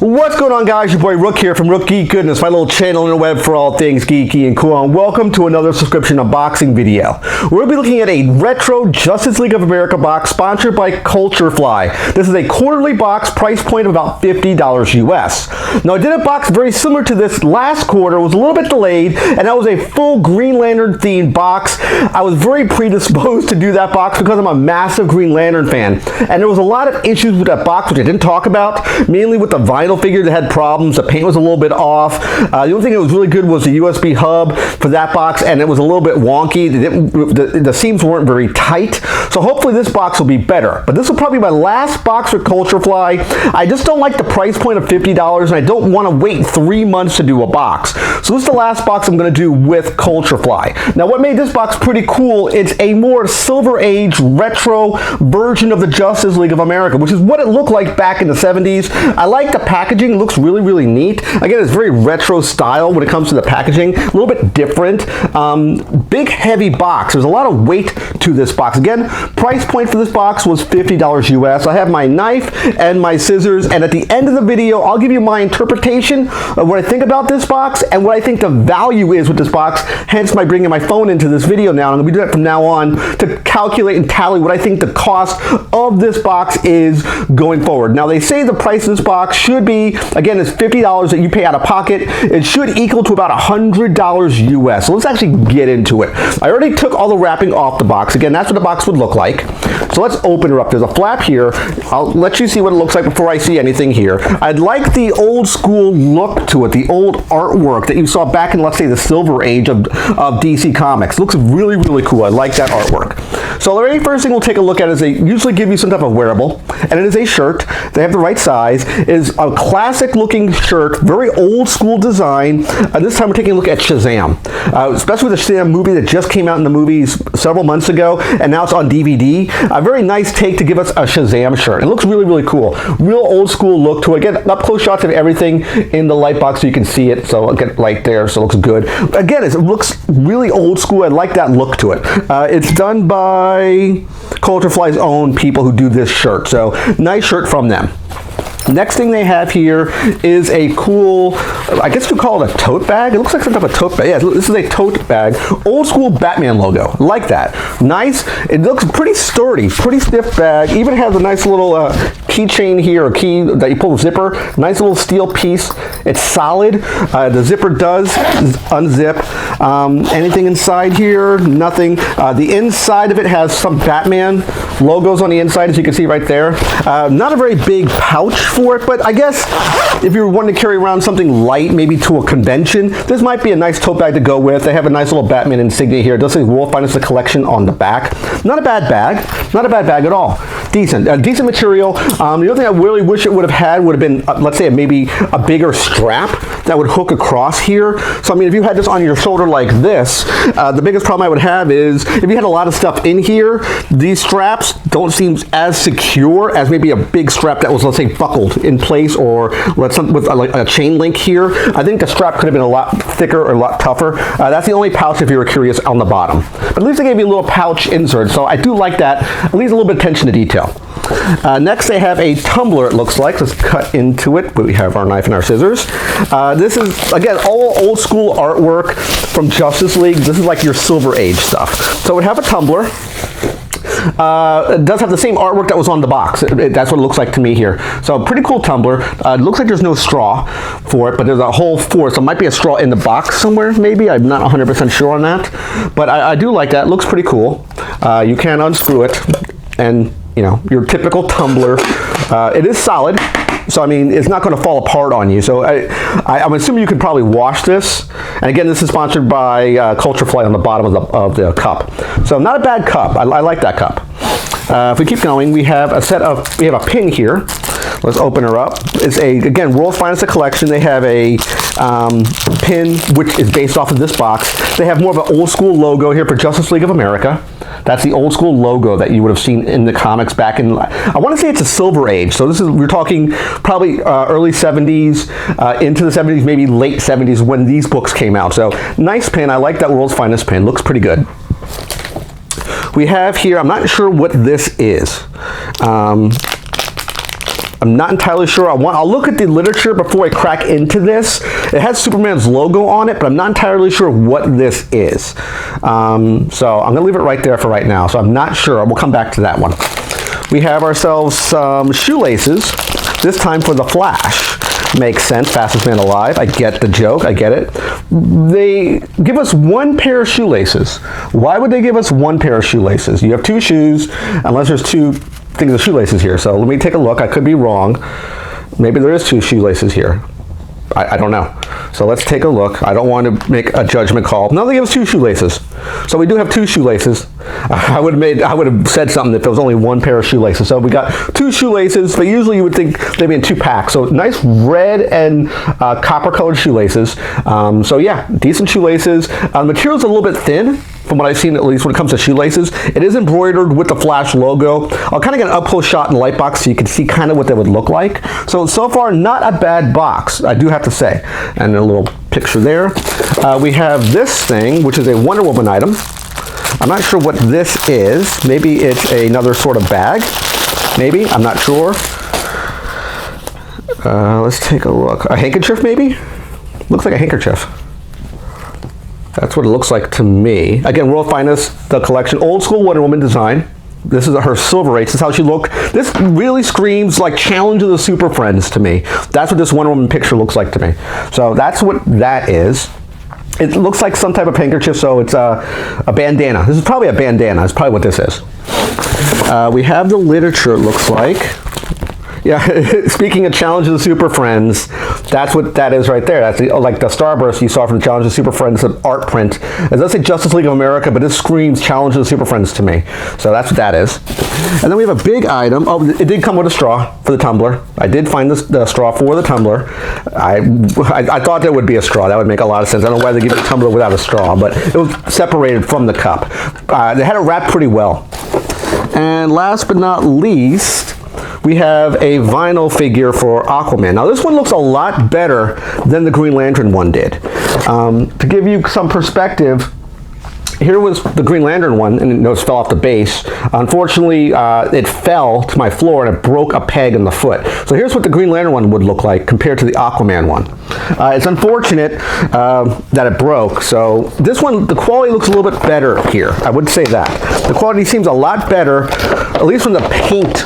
What's going on, guys? Your boy Rook here from Rook Geek Goodness, my little channel on the web for all things geeky and cool. And welcome to another subscription unboxing video. We'll be looking at a retro Justice League of America box sponsored by Culturefly. This is a quarterly box, price point of about $50 US. Now, I did a box very similar to this last quarter. It was a little bit delayed, and that was a full Green Lantern themed box. I was very predisposed to do that box because I'm a massive Green Lantern fan. And there was a lot of issues with that box, which I didn't talk about, mainly with the vinyl figure that had problems. The paint was a little bit off. The only thing that was really good was the USB hub for that box, and it was a little bit wonky. The seams weren't very tight. So hopefully this box will be better. But this will probably be my last box with Culturefly. I just don't like the price point of $50, and I don't want to wait 3 months to do a box. So this is the last box I'm going to do with Culturefly. Now, what made this box pretty cool, it's a more Silver Age retro version of the Justice League of America, which is what it looked like back in the 70s. I like the packaging. It looks really, really neat. Again, it's very retro style when it comes to the packaging. A little bit different. Big, heavy box. There's a lot of weight to this box. Again, price point for this box was $50 US. I have my knife and my scissors, and at the end of the video, I'll give you my interpretation of what I think about this box and what I think the value is with this box, hence my bringing my phone into this video now. I'm going to be doing that from now on to calculate and tally what I think the cost of this box is going forward. Now, they say the price of this box should be, again, it's $50 that you pay out of pocket. It should equal to about $100 US. So let's actually get into it. I already took all the wrapping off the box. Again, that's what the box would look like. So let's open her up. There's a flap here. I'll let you see what it looks like before I see anything here. I'd like the old school look to it, the old artwork that you saw back in, let's say, the Silver Age of DC Comics. It looks really, really cool. I like that artwork. So the very first thing we'll take a look at is they usually give you some type of wearable, and it is a shirt. They have the right size. It is a classic looking shirt, very old school design. This time we're taking a look at Shazam, especially with the Shazam movie that just came out in the movies several months ago, and now it's on DVD. A very nice take to give us a Shazam shirt. It looks really, really cool. Real old school look to it. Again, up close shots of everything in the light box so you can see it. So I'll get light there, so it looks good. Again, it looks really old school. I like that look to it. It's done by Culturefly's own people who do this shirt. So nice shirt from them. Next thing they have here is a cool, I guess you call it a tote bag. It looks like some type of tote bag. Yeah, this is a tote bag. Old school Batman logo. Like that. Nice. It looks pretty sturdy, pretty stiff bag. Even has a nice little keychain here, or key that you pull the zipper. Nice little steel piece. It's solid. The zipper does unzip. Anything inside here? Nothing. The inside of it has some Batman logos on the inside, as you can see right there. Not a very big pouch for it, but I guess if you're wanting to carry around something light, maybe to a convention, this might be a nice tote bag to go with. They have a nice little Batman insignia here. It does say World Finest Collection on the back. Not a bad bag. Not a bad bag at all. Decent. Decent material. The other thing I really wish it would have had would have been, let's say, maybe a bigger strap that would hook across here. So, I mean, if you had this on your shoulder like this, the biggest problem I would have is if you had a lot of stuff in here, these straps don't seem as secure as maybe a big strap that was, let's say, buckled in place, or with like a chain link here. I think the strap could have been a lot thicker or a lot tougher. That's the only pouch, if you were curious, on the bottom. But at least they gave you a little pouch insert, so I do like that. At least a little bit of attention to detail. Next, they have a tumbler, it looks like. Let's cut into it. We have our knife and our scissors. This is, again, all old school artwork from Justice League. This is like your Silver Age stuff. So we have a tumbler. It does have the same artwork that was on the box. That's what it looks like to me here. So pretty cool tumbler. It looks like there's no straw for it, but there's a hole for it. So it might be a straw in the box somewhere, maybe. I'm not 100% sure on that. But I do like that. It looks pretty cool. You can unscrew it, and you know, your typical tumbler. It is solid. So, I mean, it's not going to fall apart on you. So, I'm assuming you could probably wash this. And again, this is sponsored by Culturefly on the bottom of the cup. So, not a bad cup. I like that cup. If we keep going, we have a pin here. Let's open her up. It's again, World's Finest Collection. They have a pin which is based off of this box. They have more of an old school logo here for Justice League of America. That's the old school logo that you would have seen in the comics back in, I want to say it's a Silver Age. So we're talking probably early 70s, into the 70s, maybe late 70s when these books came out. So nice pin. I like that World's Finest pin. Looks pretty good. We have here, I'm not sure what this is. I'm not entirely sure. I'll look at the literature before I crack into this. It has Superman's logo on it, but I'm not entirely sure what this is. So I'm going to leave it right there for right now. So I'm not sure. We'll come back to that one. We have ourselves some shoelaces, this time for the Flash. Makes sense, fastest man alive. I get the joke, I get it. They give us one pair of shoelaces. Why would they give us one pair of shoelaces? You have two shoes, unless there's two things of shoelaces here. So let me take a look. I could be wrong. Maybe there is two shoelaces here. I don't know. So let's take a look. I don't want to make a judgment call. No, they give us two shoelaces. So we do have two shoelaces. I would have said something if there was only one pair of shoelaces. So we got two shoelaces, but usually you would think they'd be in two packs. So nice red and copper colored shoelaces. So yeah, decent shoelaces. The material's a little bit thin, from what I've seen, at least when it comes to shoelaces. It is embroidered with the Flash logo. I'll kind of get an up-close shot in the light box so you can see kind of what they would look like. So far, not a bad box, I do have to say. And a little picture there. We have this thing, which is a Wonder Woman item. I'm not sure what this is. Maybe it's another sort of bag. Maybe, I'm not sure. Let's take a look. A handkerchief, maybe? Looks like a handkerchief. That's what it looks like to me. Again, World Finest, the collection, old school Wonder Woman design. This is her Silver Age. This is how she looked. This really screams like Challenge of the Super Friends to me. That's what this Wonder Woman picture looks like to me. So that's what that is. It looks like some type of handkerchief, so it's a bandana. This is probably a bandana. That's probably what this is. We have the literature, it looks like. Yeah, speaking of Challenge of the Super Friends, that's what that is right there. That's like the Starburst you saw from Challenge of the Super Friends art print. It does say Justice League of America, but this screams Challenge of the Super Friends to me. So that's what that is. And then we have a big item. Oh, it did come with a straw for the tumbler. I did find the straw for the tumbler. I thought there would be a straw. That would make a lot of sense. I don't know why they give you a tumbler without a straw, but it was separated from the cup. They had it wrapped pretty well. And last but not least, we have a vinyl figure for Aquaman. Now this one looks a lot better than the Green Lantern one did. To give you some perspective, here was the Green Lantern one, and notice it fell off the base. Unfortunately, it fell to my floor and it broke a peg in the foot. So here's what the Green Lantern one would look like compared to the Aquaman one. It's unfortunate that it broke. So this one, the quality looks a little bit better here. I would say that. The quality seems a lot better, at least from the paint.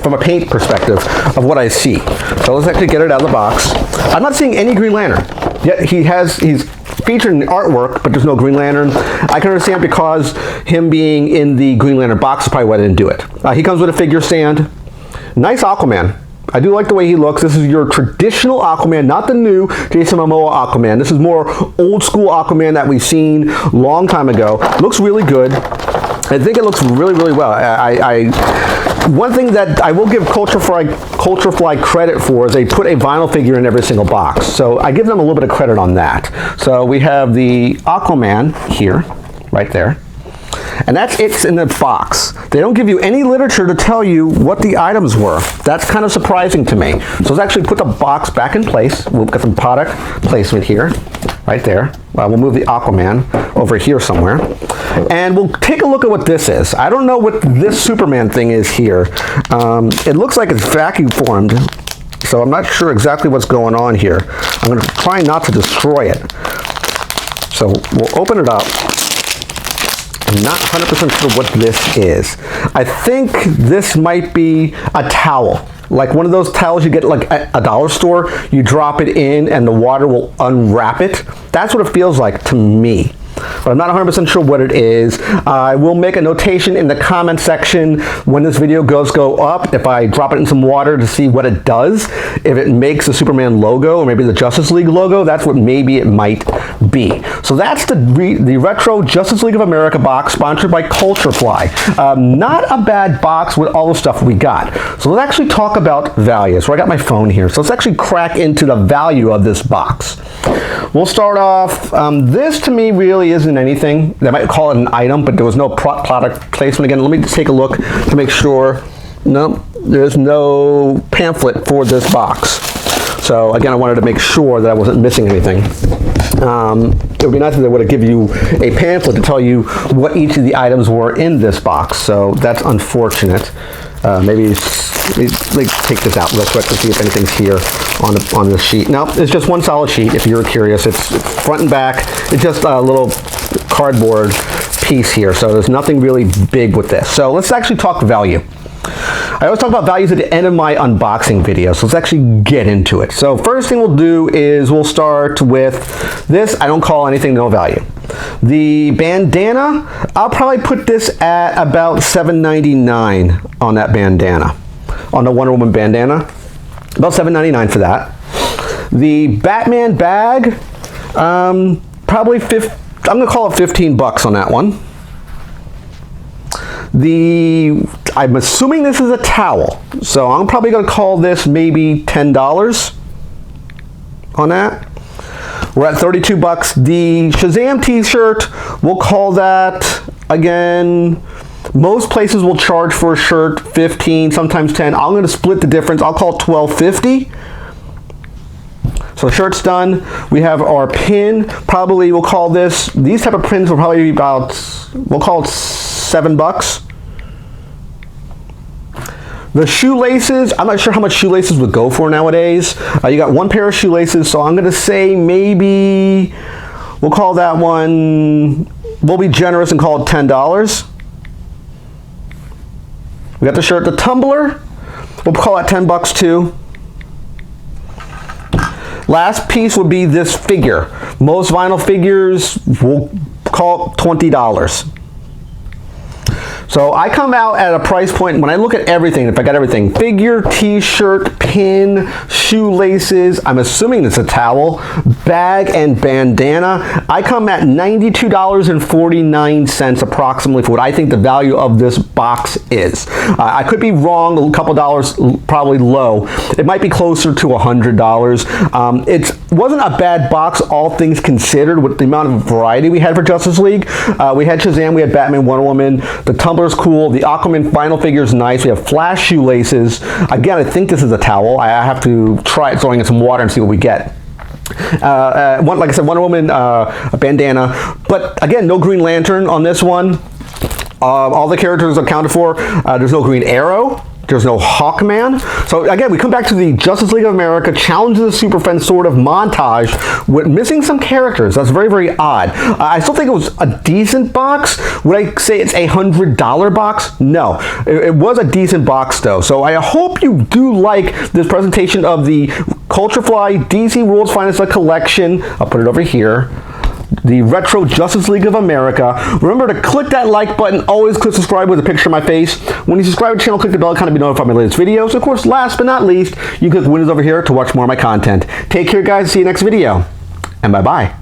From a paint perspective of what I see. So let's actually get it out of the box. I'm not seeing any Green Lantern. Yet he's featured in the artwork, but there's no Green Lantern. I can understand because him being in the Green Lantern box is probably why I didn't do it. He comes with a figure stand. Nice Aquaman. I do like the way he looks. This is your traditional Aquaman, not the new Jason Momoa Aquaman. This is more old school Aquaman that we've seen a long time ago. Looks really good. I think it looks really, really well. One thing that I will give Culture Fly credit for is they put a vinyl figure in every single box. So I give them a little bit of credit on that. So we have the Aquaman here, right there. And that's it in the box. They don't give you any literature to tell you what the items were. That's kind of surprising to me. So let's actually put the box back in place. We'll get some product placement here, right there. We'll move the Aquaman over here somewhere. And we'll take a look at what this is. I don't know what this Superman thing is here. It looks like it's vacuum formed. So I'm not sure exactly what's going on here. I'm going to try not to destroy it. So we'll open it up. I'm not 100% sure what this is. I think this might be a towel. Like one of those towels you get like at a dollar store. You drop it in and the water will unwrap it. That's what it feels like to me. But I'm not 100% sure what it is. I will make a notation in the comment section when this video go up, if I drop it in some water to see what it does. If it makes the Superman logo or maybe the Justice League logo, that's what maybe it might be. So that's the retro Justice League of America box sponsored by Culture Fly. Not a bad box with all the stuff we got. So let's actually talk about value. So I got my phone here. So let's actually crack into the value of this box. We'll start off, this to me really isn't anything. They might call it an item, but there was no product placement. Again, let me just take a look to make sure. No, there's no pamphlet for this box. So again, I wanted to make sure that I wasn't missing anything. it would be nice if they would have given you a pamphlet to tell you what each of the items were in this box. So that's unfortunate. Maybe take this out real quick to see if anything's here on the sheet. No, it's just one solid sheet. If you're curious, it's front and back. It's just a little cardboard piece here. So there's nothing really big with this. So let's actually talk value. I always talk about values at the end of my unboxing video, so let's actually get into it. So first thing we'll do is we'll start with this. I don't call anything no value. The bandana, I'll probably put this at about $7.99 on that bandana, on the Wonder Woman bandana. About $7.99 for that. The Batman bag, probably I'm gonna call it 15 bucks on that one. I'm assuming this is a towel, so I'm probably going to call this maybe $10 on that. We're at 32 bucks. The Shazam t-shirt, we'll call that, again, most places will charge for a shirt 15, sometimes 10. I'm going to split the difference. I'll call it $12.50. So the shirt's done. We have our pin. Probably we'll call these type of pins will probably be about, we'll call it $7. The shoelaces, I'm not sure how much shoelaces would go for nowadays. You got one pair of shoelaces, so I'm going to say maybe, we'll call that one, we'll be generous and call it $10. We got the shirt. The tumbler, we'll call that 10 bucks too. Last piece would be this figure. Most vinyl figures, we'll call it $20. So I come out at a price point, when I look at everything, if I got everything, figure, t-shirt, pin, shoelaces, I'm assuming it's a towel, bag, and bandana, I come at $92.49 approximately for what I think the value of this box is. I could be wrong, a couple dollars, probably low. It might be closer to $100. It wasn't a bad box, all things considered, with the amount of variety we had for Justice League. We had Shazam, we had Batman, Wonder Woman, the tumbler's cool, the Aquaman vinyl figure is nice, we have Flash shoelaces. Again, I think this is a towel. I have to try it throwing in some water and see what we get. Like I said, Wonder Woman a bandana, but again, no Green Lantern on this one. All the characters accounted for. There's no Green Arrow. There's no Hawkman. So again, we come back to the Justice League of America Challenge of the Super Friends sort of montage with missing some characters. That's very, very odd. I still think it was a decent box. Would I say it's a $100 box? No. It was a decent box though. So I hope you do like this presentation of the Culturefly DC World's Finest Collection. I'll put it over here. The Retro Justice League of America. Remember to click that like button. Always click subscribe with a picture of my face. When you subscribe to the channel, click the bell to be notified of my latest videos. Of course, last but not least, you click the windows over here to watch more of my content. Take care, guys. See you next video. And bye-bye.